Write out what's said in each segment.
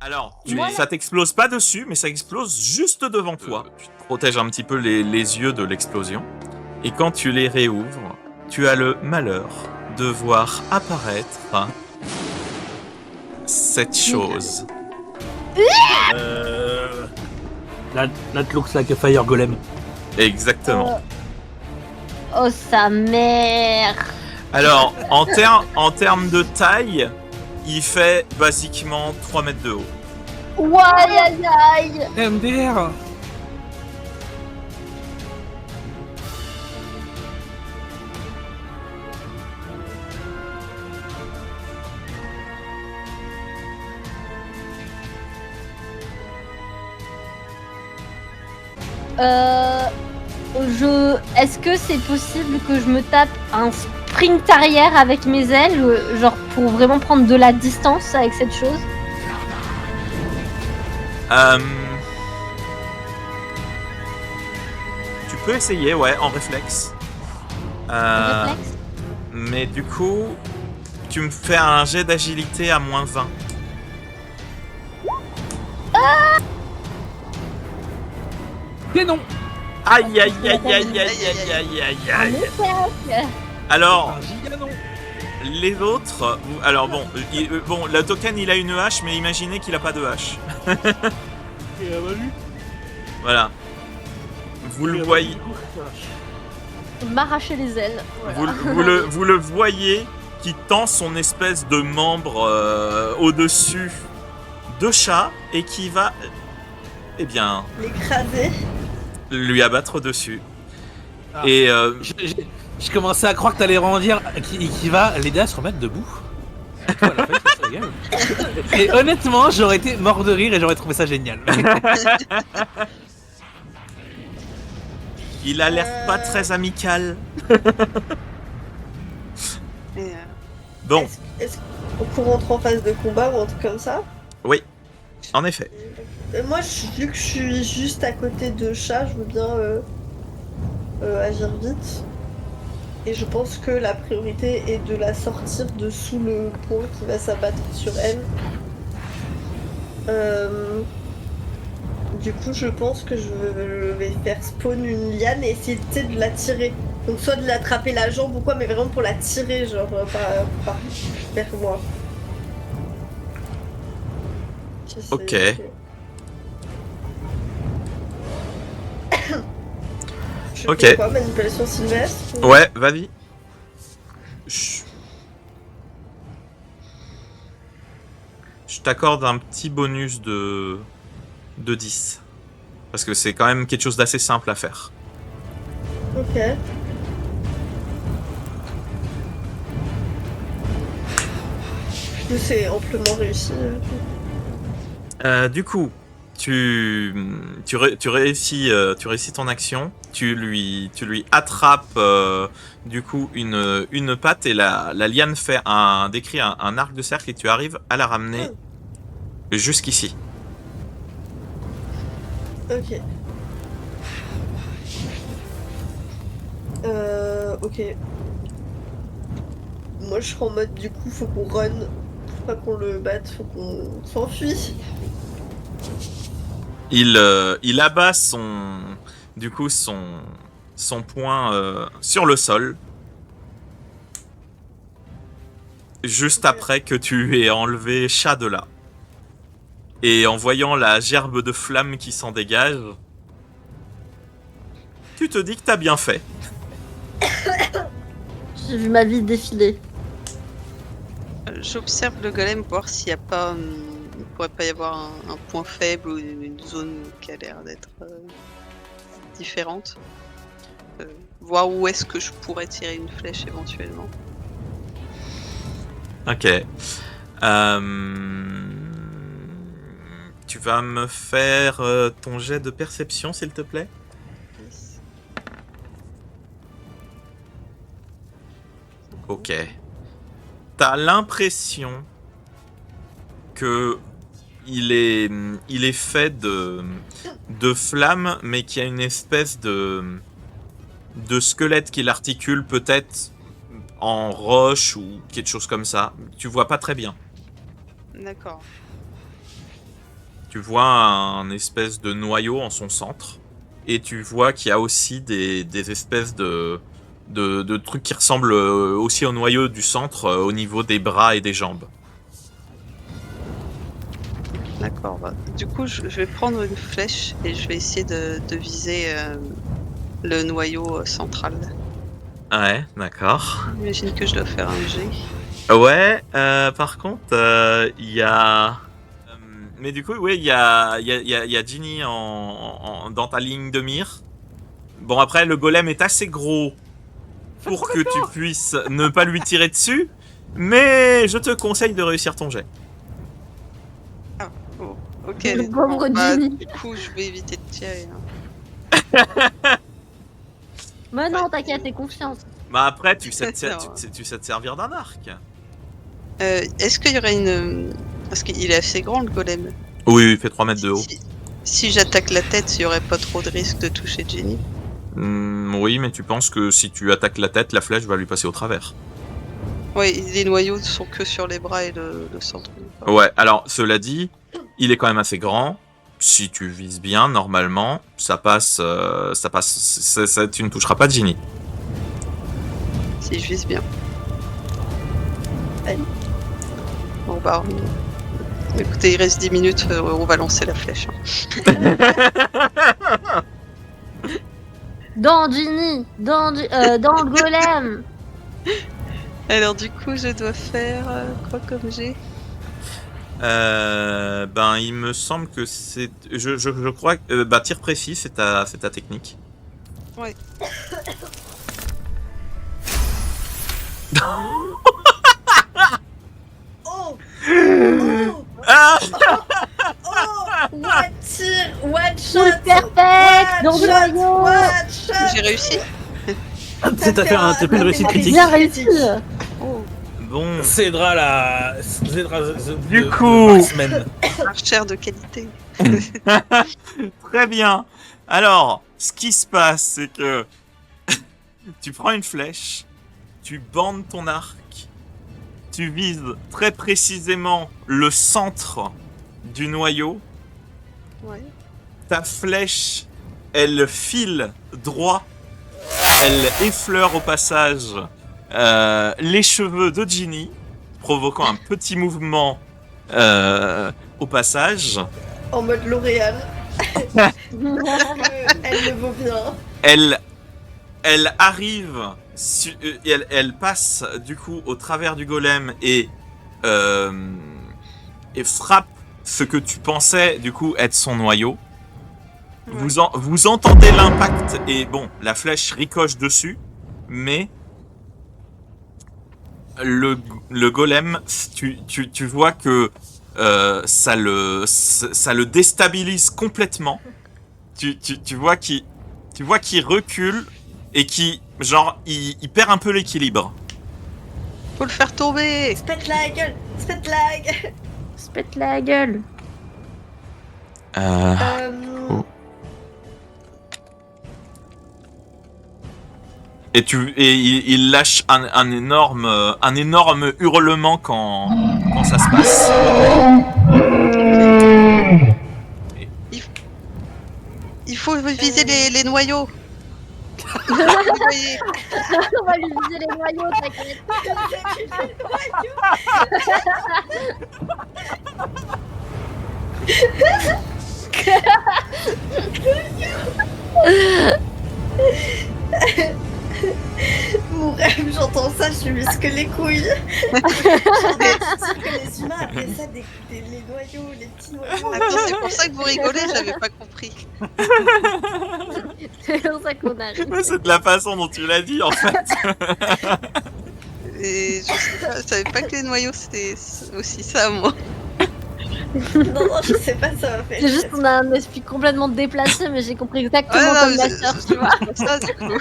Alors, Moi, ça t'explose pas dessus, mais ça explose juste devant toi. Tu te protèges un petit peu les yeux de l'explosion. Et quand tu les réouvres, tu as le malheur de voir apparaître cette chose. That looks like a fire golem. Exactement. Oh sa mère. Alors, en termes de taille, il fait basiquement 3 mètres de haut. Ouais, aïe aïe. MDR. Est-ce que c'est possible que je me tape un sprint arrière avec mes ailes, genre pour vraiment prendre de la distance avec cette chose? Tu peux essayer, ouais, en réflexe. Réflexe. Mais du coup, tu me fais un jet d'agilité à moins 20. Mais non. Aïe aïe aïe aïe aïe aïe aïe aïe aïe. Alors, Un giga non. les autres... Alors bon, bon, le token il a une hache, mais imaginez qu'il a pas de hache. Et lui. Voilà. Vous le voyez... M'arracher les ailes. Voilà. Vous le voyez qui tend son espèce de membre au-dessus de chat et qui va, eh bien, L'écraser. lui abattre dessus. Ah. Et Je commençais à croire que t'allais rendir qui va l'aider à se remettre debout. Voilà, ça régale. Et honnêtement, j'aurais été mort de rire et j'aurais trouvé ça génial. il a l'air pas très amical. Et, Bon, Est-ce qu'on rentre en phase de combat ou un truc comme ça? oui, en effet. Moi, vu que je suis juste à côté de chat, je veux bien agir vite. Et je pense que la priorité est de la sortir de sous le pont qui va s'abattre sur elle. Du coup, je pense que je vais faire spawn une liane et essayer de la tirer. Donc soit de l'attraper la jambe ou quoi, mais vraiment pour la tirer, genre vers moi. Ok. Je Ok. fais quoi, manipulation sylvestre ou- Ouais, vas-y. Je t'accorde un petit bonus de 10. Parce que c'est quand même quelque chose d'assez simple à faire. Ok. C'est amplement réussi. Du coup, tu réussis ton action. Tu lui attrapes du coup une patte et la liane décrit un arc de cercle et tu arrives à la ramener jusqu'ici. Ok. Ok. Moi je serai en mode du coup faut qu'on run. Faut pas qu'on le batte, faut qu'on s'enfuit. Il abat son poing sur le sol. Juste après que tu aies enlevé chat de là. Et en voyant la gerbe de flammes qui s'en dégage, tu te dis que t'as bien fait. J'ai vu ma vie défiler. J'observe le golem pour voir s'il n'y a pas. Il pourrait pas y avoir un point faible ou une zone qui a l'air d'être différente. Voir où est-ce que je pourrais tirer une flèche éventuellement. Ok. Tu vas me faire ton jet de perception, s'il te plaît. Ok. T'as l'impression que il est fait de flammes, mais qu'il y a une espèce de squelette qui l'articule peut-être en roche ou quelque chose comme ça. Tu vois pas très bien. D'accord. tu vois un espèce de noyau en son centre. Et tu vois qu'il y a aussi des espèces de trucs qui ressemblent aussi au noyau du centre au niveau des bras et des jambes. D'accord. Bah, du coup, je vais prendre une flèche et je vais essayer de viser le noyau central. Ouais, d'accord. J'imagine que je dois faire un jet. Ouais, par contre, il y a... mais du coup, oui, il y a Ginny dans ta ligne de mire. Bon, après, le golem est assez gros pour que tu puisses ne pas lui tirer dessus, mais je te conseille de réussir ton jet. Oh, ok. Le pauvre Bah, Ginny. du coup, je vais éviter de tirer. Hein. Mais non, t'inquiète, t'es confiance. Bah après, tu sais te servir d'un arc. Est-ce qu'il y aurait une... Parce qu'il est assez grand, le golem. Oui, il fait 3 mètres de haut. Si j'attaque la tête, il n'y aurait pas trop de risque de toucher Jenny. Oui, mais tu penses que si tu attaques la tête, la flèche va lui passer au travers. Ouais, les noyaux sont que sur les bras et le centre. Ouais, alors, cela dit, il est quand même assez grand. Si tu vises bien, normalement, ça passe, tu ne toucheras pas Ginny. Si je vise bien. Allez. Bon bah... Écoutez, il reste 10 minutes, on va lancer la flèche. Hein. Dans Ginny, dans le golem. Alors du coup, je dois faire quoi comme jet? Ben, il me semble que c'est... Je crois que... bah, tir précis, c'est ta technique. Ouais. Oh Ah What tir, what shot, Full perfect dans le shot, noyau. what shot. J'ai réussi. T'as fait une réussite critique. Bien réussi. Bon, Cédra Du de coup. Marksman. Archère de qualité. très bien. Alors, ce qui se passe, c'est que tu prends une flèche, tu bandes ton arc, tu vises très précisément le centre du noyau. Ouais. Ta flèche, elle file droit, elle effleure au passage les cheveux de Ginny, provoquant un petit mouvement au passage. En mode L'Oréal. Elle le vaut bien. Elle arrive, elle passe du coup au travers du golem et frappe ce que tu pensais du coup être son noyau. Ouais. Vous entendez l'impact et bon, la flèche ricoche dessus, mais le golem, tu vois que ça le déstabilise complètement. Tu vois qu'il recule et qui genre il perd un peu l'équilibre. Faut le faire tomber. Se pète la gueule, se pète la gueule. Se pète la gueule. Oh. Et il lâche un énorme hurlement quand ça se passe. Il faut viser les noyaux. On va lui viser les noyaux, t'inquiète. Mon rêve, j'entends ça, je me que les couilles. Que les humains appellent ça les noyaux, les petits noyaux. Attends, c'est pour ça que vous rigolez, j'avais pas compris. C'est pour ça qu'on arrive. Mais c'est de la façon dont tu l'as dit en fait. Et je savais pas que les noyaux c'était aussi ça, moi. Non, je sais pas, ça m'a fait. C'est juste qu'on a un esprit complètement déplacé, mais j'ai compris exactement Ouais, comme non, ma mais sœur, c'est tu vois. pour ça, du coup.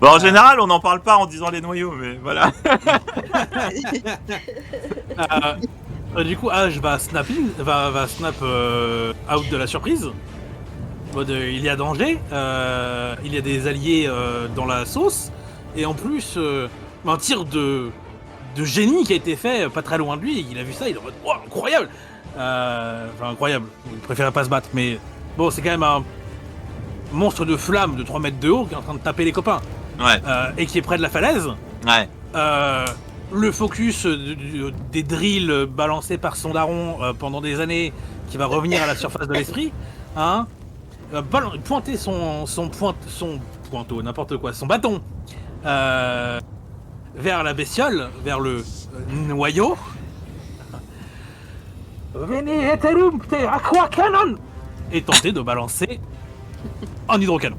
Bon, en général, on n'en parle pas en disant les noyaux, mais voilà. Du coup, Ash va snap out de la surprise. En mode, il y a danger, il y a des alliés dans la sauce, et en plus, un tir de génie qui a été fait pas très loin de lui, et il a vu ça, il est en mode, oh, incroyable! Enfin, incroyable. Il préférait pas se battre, mais bon, c'est quand même un monstre de flamme de 3 mètres de haut qui est en train de taper les copains Ouais, et qui est près de la falaise. ouais. Le focus des drills balancés par son daron pendant des années qui va revenir à la surface de l'esprit, hein, pointer son pointeau, n'importe quoi, son bâton vers la bestiole, vers le noyau. Venez interrompre aqua cannon et tenter de balancer un hydrocanon.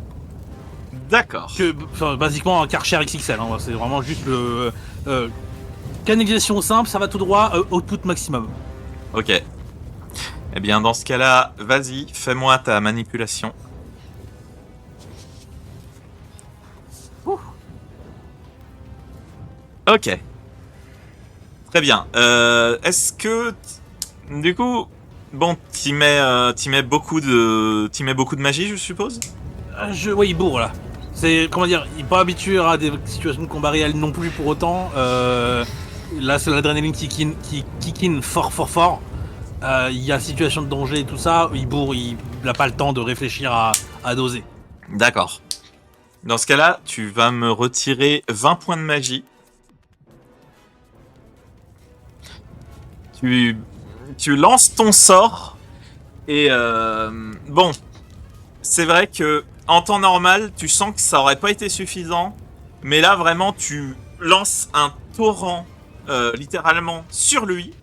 D'accord. Enfin, basiquement un Karcher XXL, hein, c'est vraiment juste le canalisation simple, ça va tout droit, output maximum. Ok. Eh bien, dans ce cas-là, vas-y, fais-moi ta manipulation. Ouh. Ok. Très bien. Est-ce que... Du coup... Bon, t'y mets beaucoup de magie, je suppose. Oui, il bourre là. C'est, comment dire, il est pas habitué à des situations de combat réel non plus pour autant. Là, c'est l'adrénaline qui kick in fort. Il y a situation de danger et tout ça, il bourre, il n'a pas le temps de réfléchir à doser. D'accord. Dans ce cas-là, tu vas me retirer 20 points de magie. Tu lances ton sort. Et bon, c'est vrai que en temps normal, tu sens que ça aurait pas été suffisant. Mais là, vraiment, tu lances un torrent littéralement sur lui,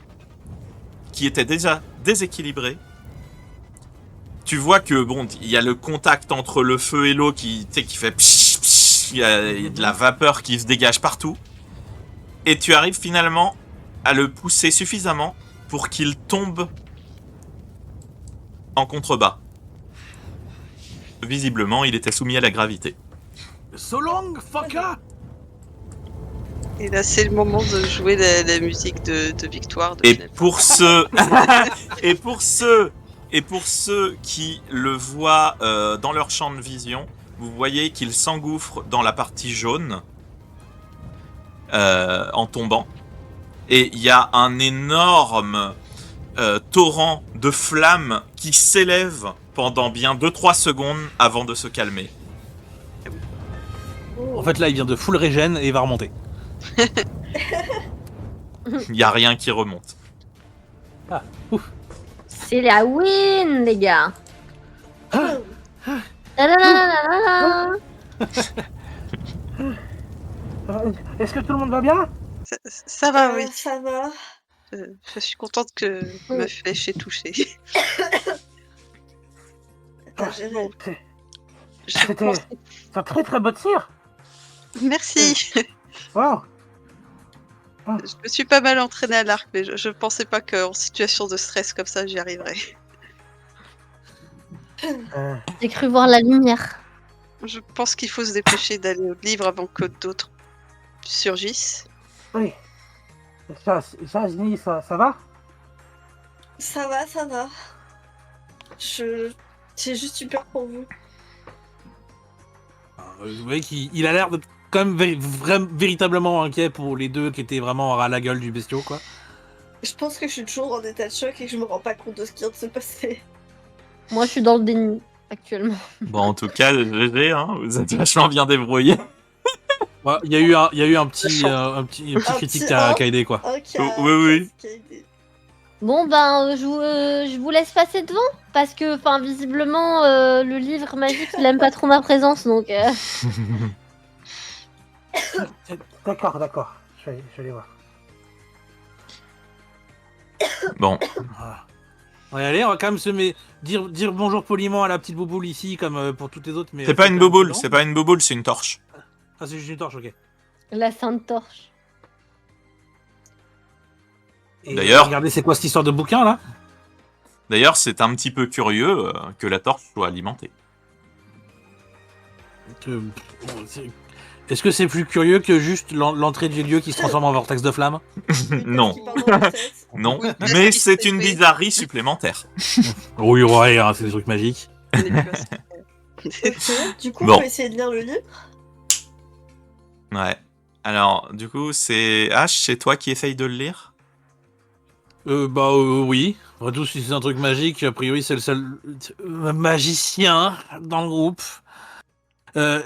qui était déjà déséquilibré. Tu vois que bon, il y a le contact entre le feu et l'eau qui fait psh, psh, il y a de la vapeur qui se dégage partout. Et tu arrives finalement à le pousser suffisamment pour qu'il tombe en contrebas. Visiblement, il était soumis à la gravité. So long, fucker! Et là, c'est le moment de jouer la musique de victoire. De Et Final pour ceux et pour ceux qui le voient dans leur champ de vision, vous voyez qu'il s'engouffre dans la partie jaune en tombant. Et il y a un énorme torrent de flammes qui s'élève pendant bien 2-3 secondes avant de se calmer. En fait, là, il vient de full régène et il va remonter. Il n'y a rien qui remonte. Ah, ouf. C'est la win, les gars. Ta-da-da-da-da-da. Est-ce que tout le monde va bien? Ça va, oui. Ça va. Je suis contente que ma flèche ait touché. T'as géré. Je pense- un très très beau tir. Merci. Wow. Je me suis pas mal entraînée à l'arc, mais je pensais pas qu'en situation de stress comme ça, j'y arriverais. J'ai cru voir la lumière. Je pense qu'il faut se dépêcher d'aller au livre avant que d'autres surgissent. Oui. Ça va? Ça va. J'ai juste eu peur pour vous. Vous voyez qu'il a l'air d'être quand même véritablement inquiet pour les deux qui étaient vraiment à la gueule du bestiau, quoi. Je pense que je suis toujours en état de choc et que je me rends pas compte de ce qui vient de se passer. Moi, je suis dans le déni actuellement. Bon, en tout cas, GG, hein, vous êtes vachement bien débrouillés. Ouais, il y a eu un petit critique petit à un. Kaede, quoi. Ok. Oui. Bon, ben, je vous laisse passer devant. Parce que, enfin, visiblement, le livre magique, il aime pas trop ma présence, donc... D'accord. Je vais voir. Bon, Ouais, allez, on va quand même dire bonjour poliment à la petite bouboule ici, comme pour toutes les autres. Mais c'est pas une boboule, c'est une torche. Ah, c'est juste une torche, ok. La Sainte Torche. Et D'ailleurs- regardez, c'est quoi cette histoire de bouquin, là? D'ailleurs, c'est un petit peu curieux que la torche soit alimentée. Est-ce que c'est plus curieux que juste l'entrée du lieu qui se transforme en vortex de flamme? Non. Non, Oui, parce mais qu'il c'est s'est une fait- bizarrerie supplémentaire. Oui, ouais, hein, c'est des trucs magiques. On est plus à ce- Ok, du coup, Bon. on peut essayer de lire le livre. Ouais. Alors, du coup, c'est H, c'est toi qui essaye de le lire? Oui. Après tout, si c'est un truc magique, a priori, c'est le seul magicien dans le groupe. Euh,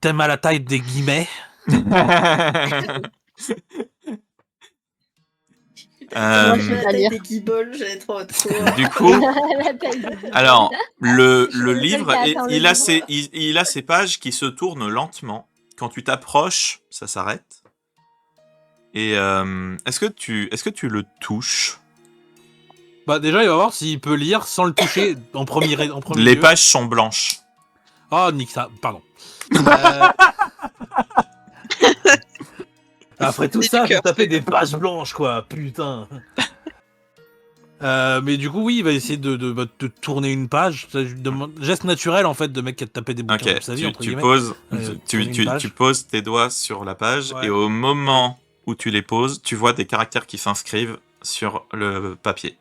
T'aimes à la taille des guillemets. Moi, je Je sais la pas taille lire. des guibolles, j'allais trop Du coup, La taille du- alors, le Je sais livre, pas atteint le livre. il a ses pages qui se tournent lentement. Quand tu t'approches, ça s'arrête. Et est-ce que tu le touches? Bah déjà, il va voir s'il peut lire sans le toucher en premier Les lieu. pages sont blanches. Oh, nique ça, pardon. Après tout Et ça, du j'ai cœur, tapé c'est des pages blanches, quoi, putain. Mais du coup, oui, il va essayer de tourner une page. Geste naturel, en fait, de mec qui a tapé des bouquins Ok, toute sa vie, entre tu guillemets. poses, Tourner une page. tu poses tes doigts sur la page Ouais. et au moment où tu les poses, tu vois des caractères qui s'inscrivent sur le papier.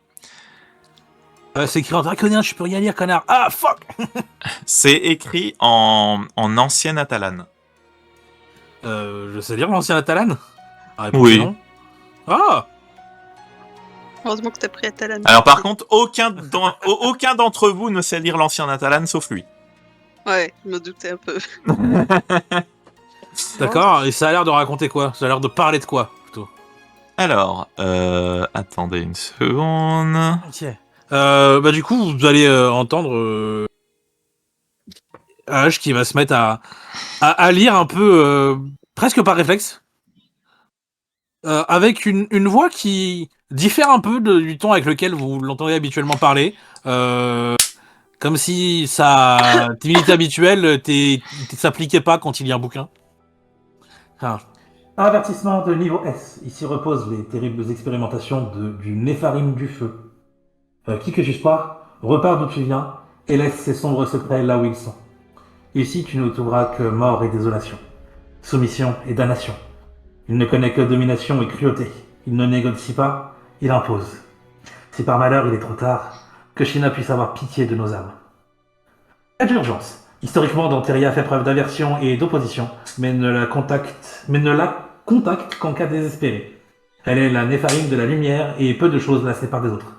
C'est écrit en draconien, je peux rien lire, connard. Ah, fuck. C'est écrit en ancien Atalan. Je sais lire l'ancien Atalan. Ah, réponse Oui. est non. Ah. Heureusement que t'as pris Atalan. Alors par contre, aucun d'entre vous ne sait lire l'ancien Atalan sauf lui. Ouais, je me doutais un peu. D'accord, et ça a l'air de raconter quoi? Ça a l'air de parler de quoi, plutôt? Alors, attendez une seconde. Ok. Bah du coup, vous allez entendre H qui va se mettre à lire un peu, presque par réflexe, avec une voix qui diffère un peu du ton avec lequel vous l'entendez habituellement parler. Comme si sa timidité habituelle s'appliquait pas quand il lit un bouquin. Ah. Avertissement de niveau S. Ici reposent les terribles expérimentations du Népharim du feu. Qui que tu sois, repars d'où tu viens et laisse ces sombres secrets là où ils sont. Ici, tu ne trouveras que mort et désolation, soumission et damnation. Il ne connaît que domination et cruauté. Il ne négocie pas, il impose. Si par malheur il est trop tard, que Shina puisse avoir pitié de nos âmes. Pas d'urgence. Historiquement, Danteria fait preuve d'aversion et d'opposition, mais ne la contacte qu'en cas désespéré. Elle est la Népharim de la lumière et peu de choses la séparent des autres.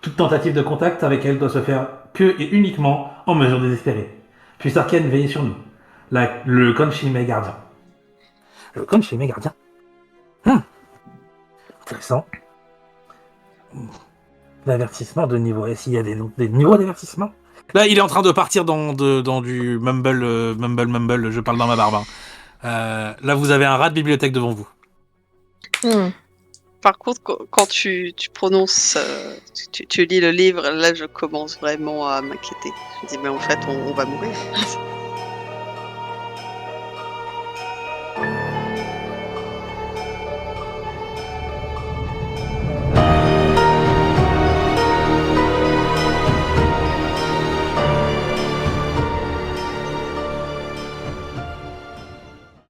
Toute tentative de contact avec elle doit se faire que et uniquement en mesure désespérée. Puis Sarken veille sur nous. Le Konshime gardien. Le Konshime gardien. Intéressant. L'avertissement de niveau S. Il y a des niveaux d'avertissement. Là, il est en train de partir dans du mumble, je parle dans ma barbe. Hein. Là, vous avez un rat de bibliothèque devant vous. Par contre, quand tu prononces, tu lis le livre, là je commence vraiment à m'inquiéter. Je me dis, mais en fait, on va mourir.